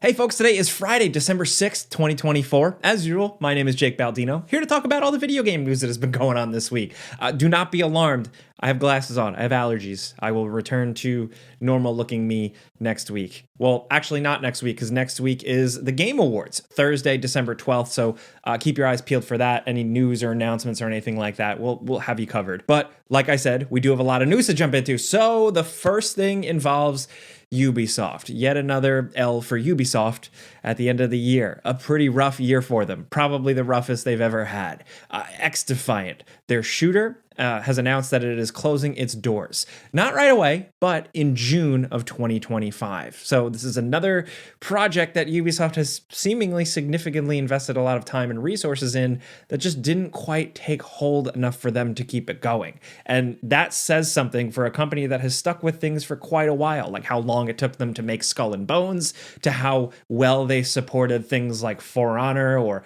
Hey folks, today is Friday, December 6th, 2024. As usual, my name is Jake Baldino, here to talk about all the video game news that has been going on this week. Do not be alarmed. I have glasses on. I have allergies. I will return to normal looking me next week. Well, actually not next week, because next week is the Game Awards, Thursday, December 12th. So keep your eyes peeled for that. Any news or announcements or anything like that, we'll have you covered. But like I said, we do have a lot of news to jump into. So the first thing involves Ubisoft. Yet another L for Ubisoft at the end of the year. A pretty rough year for them. Probably the roughest they've ever had. Xdefiant, their shooter, has announced that it is closing its doors. Not right away, but in June of 2025. So this is another project that Ubisoft has seemingly significantly invested a lot of time and resources in that just didn't quite take hold enough for them to keep it going. And that says something for a company that has stuck with things for quite a while, like how long it took them to make Skull and Bones, to how well they supported things like For Honor or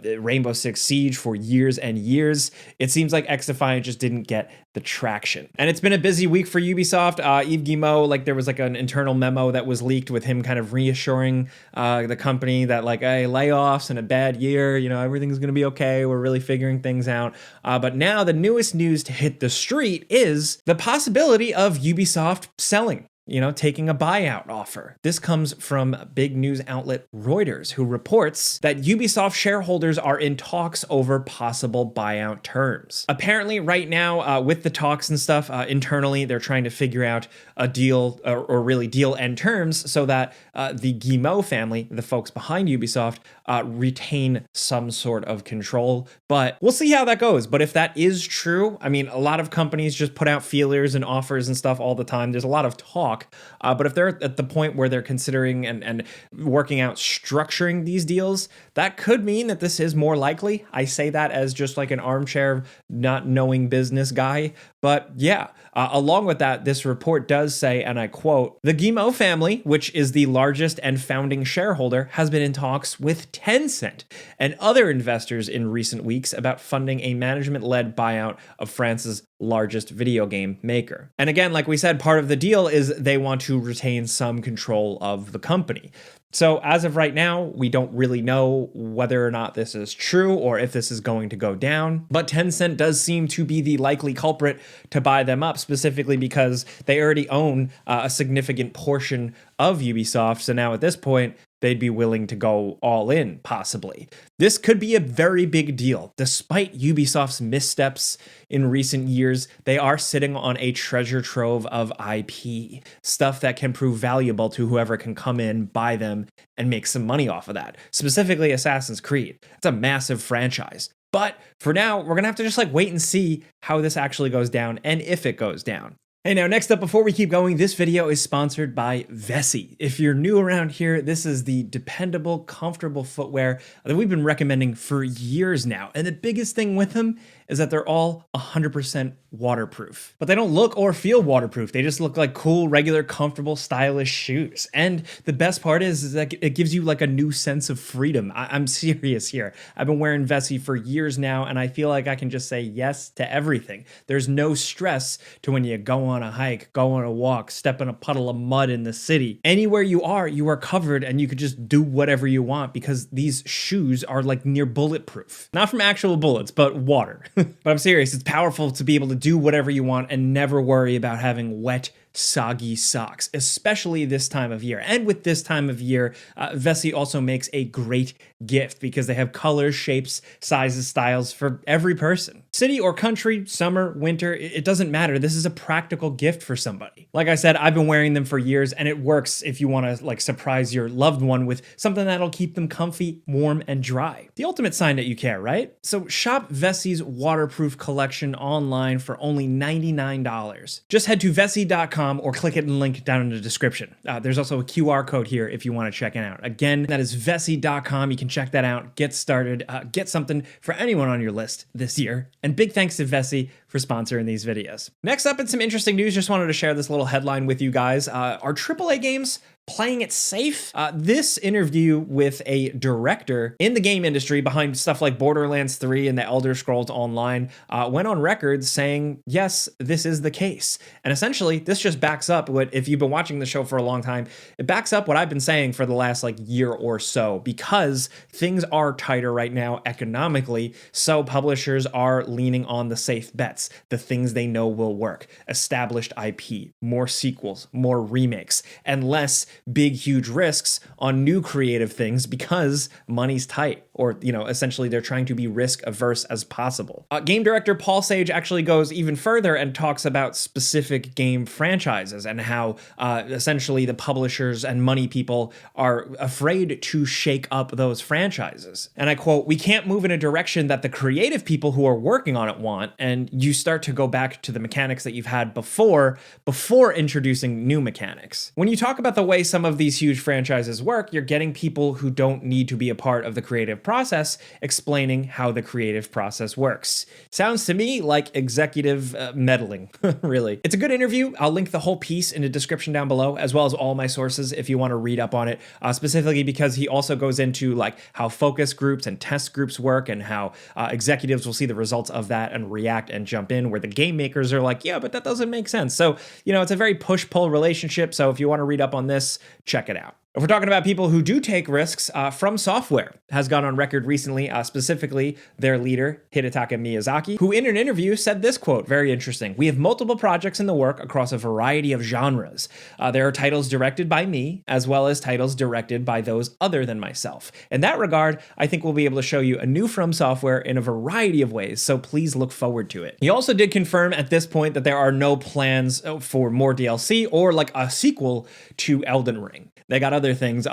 Rainbow Six Siege for years and years. It seems like Xdefiant just didn't get the traction. And it's been a busy week for Ubisoft. Yves Guillemot, like there was like an internal memo that was leaked with him kind of reassuring the company that like, hey, layoffs and a bad year, you know, everything's going to be okay. We're really figuring things out. But now the newest news to hit the street is the possibility of Ubisoft selling. You know, taking a buyout offer. This comes from big news outlet Reuters, who reports that Ubisoft shareholders are in talks over possible buyout terms. Apparently, right now, with the talks and stuff, internally, they're trying to figure out a deal, or really deal end terms, so that the Guillemot family, the folks behind Ubisoft, retain some sort of control. But we'll see how that goes. But if that is true, I mean, a lot of companies just put out feelers and offers and stuff all the time. There's a lot of talk. But if they're at the point where they're considering and working out structuring these deals, that could mean that this is more likely. I say that as just like an armchair, not knowing business guy. But yeah, along with that, this report does say, and I quote, the Guillemot family, which is the largest and founding shareholder, has been in talks with Tencent and other investors in recent weeks about funding a management-led buyout of France's largest video game maker. And again, like we said, part of the deal is they want to retain some control of the company. So as of right now, we don't really know whether or not this is true or if this is going to go down. But Tencent does seem to be the likely culprit to buy them up, specifically because they already own a significant portion of Ubisoft. So now at this point, they'd be willing to go all in, possibly. This could be a very big deal. Despite Ubisoft's missteps in recent years, they are sitting on a treasure trove of IP, stuff that can prove valuable to whoever can come in, buy them, and make some money off of that. Specifically Assassin's Creed. It's a massive franchise. But for now, we're gonna have to just like wait and see how this actually goes down and if it goes down. Hey, now next up, before we keep going, this video is sponsored by Vessi. If you're new around here, this is the dependable, comfortable footwear that we've been recommending for years now. And the biggest thing with them is that they're all 100% waterproof. But they don't look or feel waterproof. They just look like cool, regular, comfortable, stylish shoes. And the best part is that it gives you like a new sense of freedom. I'm serious here. I've been wearing Vessi for years now, and I feel like I can just say yes to everything. There's no stress to when you go on a hike, go on a walk, step in a puddle of mud in the city. Anywhere you are covered, and you could just do whatever you want because these shoes are like near bulletproof. Not from actual bullets, but water. But I'm serious, it's powerful to be able to do whatever you want and never worry about having wet, soggy socks, especially this time of year. And with this time of year, Vessi also makes a great gift because they have colors, shapes, sizes, styles for every person. City or country, summer, winter, it doesn't matter. This is a practical gift for somebody. Like I said, I've been wearing them for years, and it works if you want to like surprise your loved one with something that'll keep them comfy, warm, and dry. The ultimate sign that you care, right? So shop Vessi's waterproof collection online for only $99. Just head to Vessi.com or click it in the link down in the description. There's also a QR code here if you want to check it out. Again, that is Vessi.com. You can check that out, get started, get something for anyone on your list this year. And big thanks to Vessi for sponsoring these videos. Next up, in some interesting news, just wanted to share this little headline with you guys. Are AAA games playing it safe. This interview with a director in the game industry behind stuff like Borderlands 3 and the Elder Scrolls Online went on record saying, yes, this is the case. And essentially, this just backs up what, if you've been watching the show for a long time, it backs up what I've been saying for the last year or so, because things are tighter right now economically. So publishers are leaning on the safe bets, the things they know will work, established IP, more sequels, more remakes, and less big, huge risks on new creative things because money's tight, or, essentially they're trying to be risk averse as possible. Game director Paul Sage actually goes even further and talks about specific game franchises and how essentially the publishers and money people are afraid to shake up those franchises. And I quote, "We can't move in a direction that the creative people who are working on it want, and you start to go back to the mechanics that you've had before introducing new mechanics." When you talk about the way some of these huge franchises work, you're getting people who don't need to be a part of the creative process explaining how the creative process works. Sounds to me like executive meddling, really. It's a good interview. I'll link the whole piece in the description down below, as well as all my sources if you want to read up on it, specifically because he also goes into how focus groups and test groups work and how executives will see the results of that and react and jump in, where the game makers are like, yeah, but that doesn't make sense. So, it's a very push-pull relationship. So if you want to read up on this, check it out. If we're talking about people who do take risks, FromSoftware has gone on record recently, specifically their leader, Hidetaka Miyazaki, who in an interview said this quote, very interesting: "We have multiple projects in the work across a variety of genres. There are titles directed by me, as well as titles directed by those other than myself. In that regard, I think we'll be able to show you a new FromSoftware in a variety of ways, so please look forward to it." He also did confirm at this point that there are no plans for more DLC or a sequel to Elden Ring. They got other things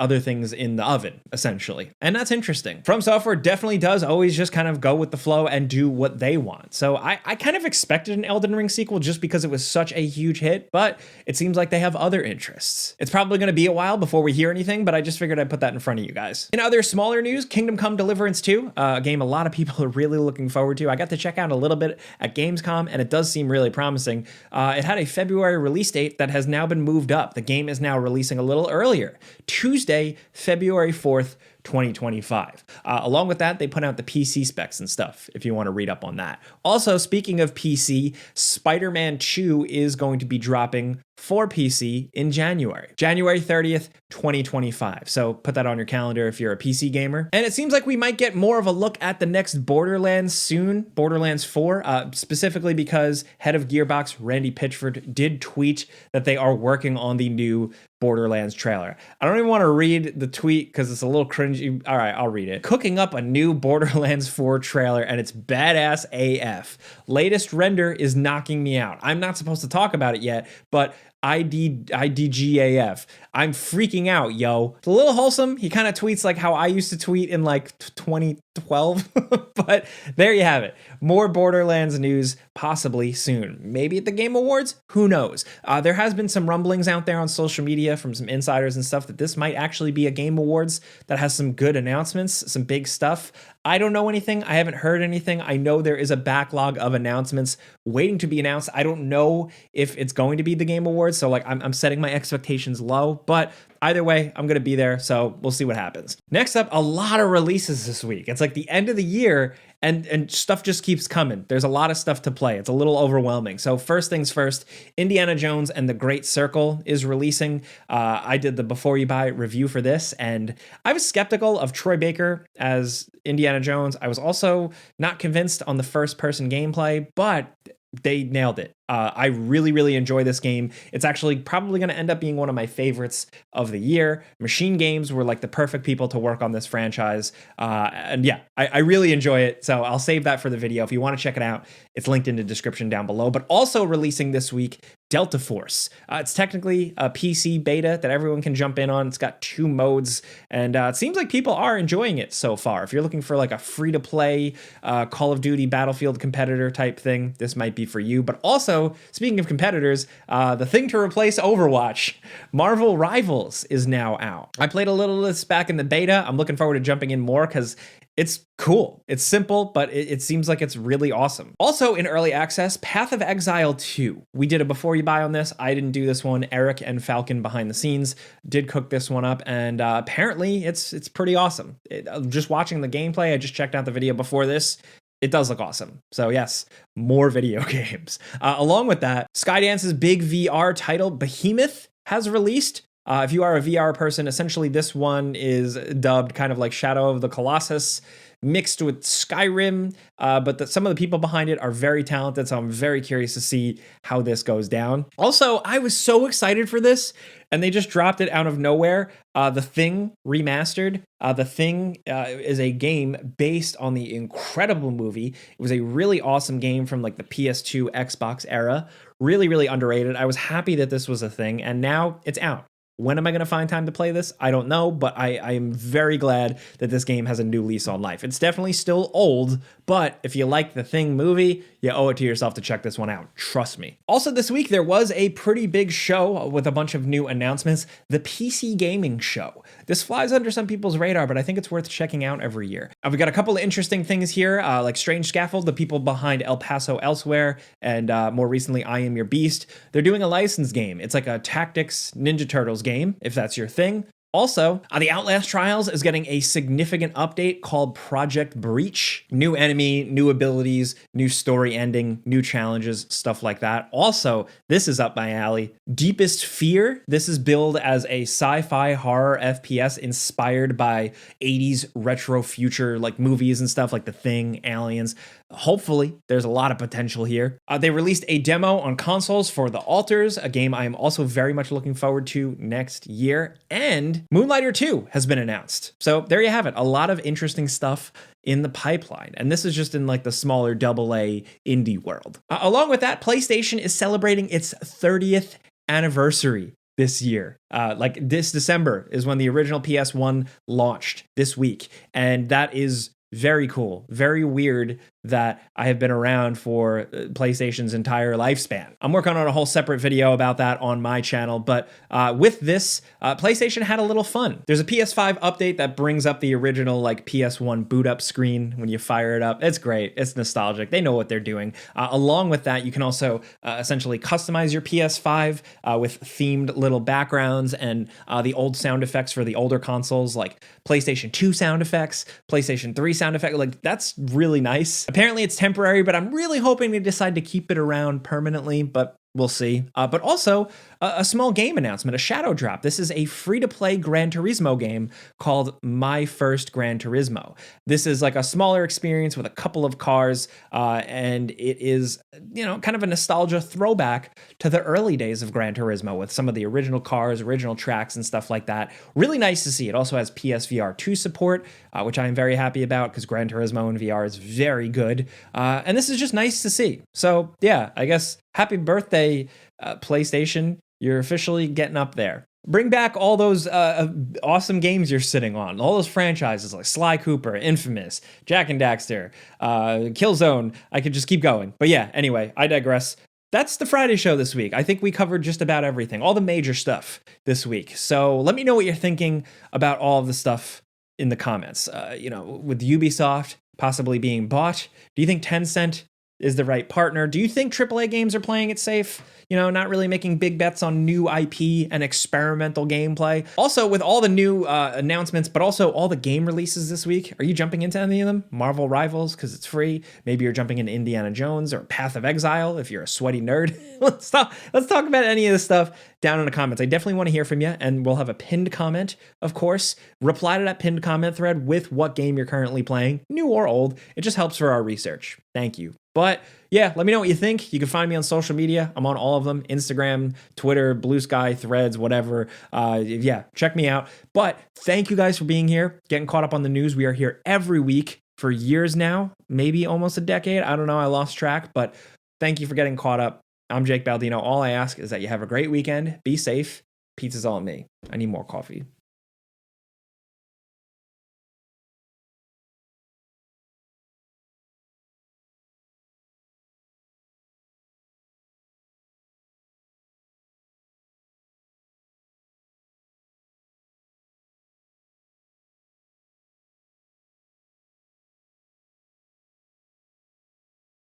in the oven, essentially. And that's interesting. FromSoftware definitely does always just kind of go with the flow and do what they want. So I kind of expected an Elden Ring sequel just because it was such a huge hit, but it seems like they have other interests. It's probably going to be a while before we hear anything, but I just figured I'd put that in front of you guys. In other smaller news, Kingdom Come Deliverance 2, a game a lot of people are really looking forward to. I got to check out a little bit at Gamescom, and it does seem really promising. It had a February release date that has now been moved up. The game is now releasing a little earlier, Tuesday, February 4th, 2025. Along with that, they put out the PC specs and stuff if you want to read up on that. Also, speaking of PC, Spider-Man 2 is going to be dropping for PC in January 30th, 2025. So put that on your calendar if you're a PC gamer. And it seems like we might get more of a look at the next Borderlands soon, Borderlands 4, specifically because head of Gearbox, Randy Pitchford, did tweet that they are working on the new Borderlands trailer. I don't even want to read the tweet because it's a little cringy. All right, I'll read it. "Cooking up a new Borderlands 4 trailer and it's badass AF. Latest render is knocking me out. I'm not supposed to talk about it yet, but IDGAF. I'm freaking out, yo." It's a little wholesome. He kind of tweets like how I used to tweet in 2012, but there you have it. More Borderlands news possibly soon. Maybe at the Game Awards? Who knows? There has been some rumblings out there on social media from some insiders and stuff that this might actually be a Game Awards that has some good announcements, some big stuff. I don't know anything. I haven't heard anything. I know there is a backlog of announcements waiting to be announced. I don't know if it's going to be the Game Awards, so I'm setting my expectations low, but either way, I'm going to be there, so we'll see what happens. Next up, a lot of releases this week. It's like the end of the year, and stuff just keeps coming. There's a lot of stuff to play. It's a little overwhelming. So first things first, Indiana Jones and the Great Circle is releasing. I did the Before You Buy review for this, and I was skeptical of Troy Baker as Indiana Jones. I was also not convinced on the first-person gameplay, but they nailed it. I really enjoy this game. It's actually probably going to end up being one of my favorites of the year. Machine Games were the perfect people to work on this franchise. And yeah, I really enjoy it. So I'll save that for the video. If you want to check it out, it's linked in the description down below. But also releasing this week, Delta Force. It's technically a PC beta that everyone can jump in on. It's got 2 modes, and it seems like people are enjoying it so far. If you're looking for a free-to-play Call of Duty Battlefield competitor type thing, this might be for you. But also, speaking of competitors, the thing to replace Overwatch, Marvel Rivals, is now out. I played a little of this back in the beta. I'm looking forward to jumping in more because It's cool. It's simple, but it seems like it's really awesome. Also in early access, Path of Exile 2. We did a before you buy on this. I didn't do this one. Eric and Falcon behind the scenes did cook this one up, and apparently it's pretty awesome. Just watching the gameplay, I just checked out the video before this. It does look awesome. So yes, more video games. Along with that, Skydance's big VR title, Behemoth, has released. If you are a VR person, essentially this one is dubbed kind of like Shadow of the Colossus mixed with Skyrim, but some of the people behind it are very talented, so I'm very curious to see how this goes down. Also, I was so excited for this, and they just dropped it out of nowhere. The Thing Remastered. The Thing is a game based on the incredible movie. It was a really awesome game from like the PS2, Xbox era. Really, really underrated. I was happy that this was a thing, and now it's out. When am I going to find time to play this? I don't know, but I am very glad that this game has a new lease on life. It's definitely still old, but if you like the Thing movie, you owe it to yourself to check this one out. Trust me. Also this week, there was a pretty big show with a bunch of new announcements, the PC Gaming Show. This flies under some people's radar, but I think it's worth checking out every year. We got a couple of interesting things here, like Strange Scaffold, the people behind El Paso Elsewhere, and more recently, I Am Your Beast. They're doing a licensed game. It's like a tactics Ninja Turtles game, if that's your thing. Also, the Outlast Trials is getting a significant update called Project Breach. New enemy, new abilities, new story ending, new challenges, stuff like that. Also, this is up my alley. Deepest Fear. This is billed as a sci-fi horror FPS inspired by 80s retro future like movies and stuff like The Thing, Aliens. Hopefully, there's a lot of potential here. They released a demo on consoles for The Alters, a game I am also very much looking forward to next year. And Moonlighter 2 has been announced. So there you have it. A lot of interesting stuff in the pipeline. And this is just in like the smaller AA indie world. Along with that, PlayStation is celebrating its 30th anniversary this year. Like this December is when the original PS1 launched this week. And that is very cool. Very weird that I have been around for PlayStation's entire lifespan. I'm working on a whole separate video about that on my channel, but with this, PlayStation had a little fun. There's a PS5 update that brings up the original like PS1 boot up screen when you fire it up. It's great. It's nostalgic. They know what they're doing. Along with that, you can also essentially customize your PS5 with themed little backgrounds and the old sound effects for the older consoles, like PlayStation 2 sound effects, PlayStation 3 sound effects. Like that's really nice. Apparently it's temporary, but I'm really hoping they decide to keep it around permanently, but we'll see. But also a small game announcement, a shadow drop. This is a free-to-play Gran Turismo game called My First Gran Turismo. This is like a smaller experience with a couple of cars, and it is, kind of a nostalgia throwback to the early days of Gran Turismo with some of the original cars, original tracks, and stuff like that. Really nice to see. It also has PSVR 2 support, which I am very happy about because Gran Turismo in VR is very good. And this is just nice to see. So yeah, I guess happy birthday, PlayStation. You're officially getting up there. Bring back all those awesome games you're sitting on. All those franchises like Sly Cooper, Infamous, Jak and Daxter, Killzone. I could just keep going. But yeah, anyway, I digress. That's the Friday show this week. I think we covered just about everything, all the major stuff this week. So let me know what you're thinking about all of the stuff in the comments. With Ubisoft possibly being bought, do you think Tencent is the right partner? Do you think AAA games are playing it safe? Not really making big bets on new IP and experimental gameplay. Also, with all the new announcements, but also all the game releases this week, are you jumping into any of them? Marvel Rivals, because it's free. Maybe you're jumping into Indiana Jones or Path of Exile if you're a sweaty nerd. Let's talk about any of this stuff down in the comments. I definitely want to hear from you, and we'll have a pinned comment, of course. Reply to that pinned comment thread with what game you're currently playing, new or old. It just helps for our research. Thank you. But yeah, let me know what you think. You can find me on social media. I'm on all of them: Instagram, Twitter, Blue Sky, Threads, whatever. Yeah, check me out. But thank you guys for being here, getting caught up on the news. We are here every week for years now, maybe almost a decade. I don't know. I lost track, but thank you for getting caught up. I'm Jake Baldino. All I ask is that you have a great weekend. Be safe. Pizza's all on me. I need more coffee.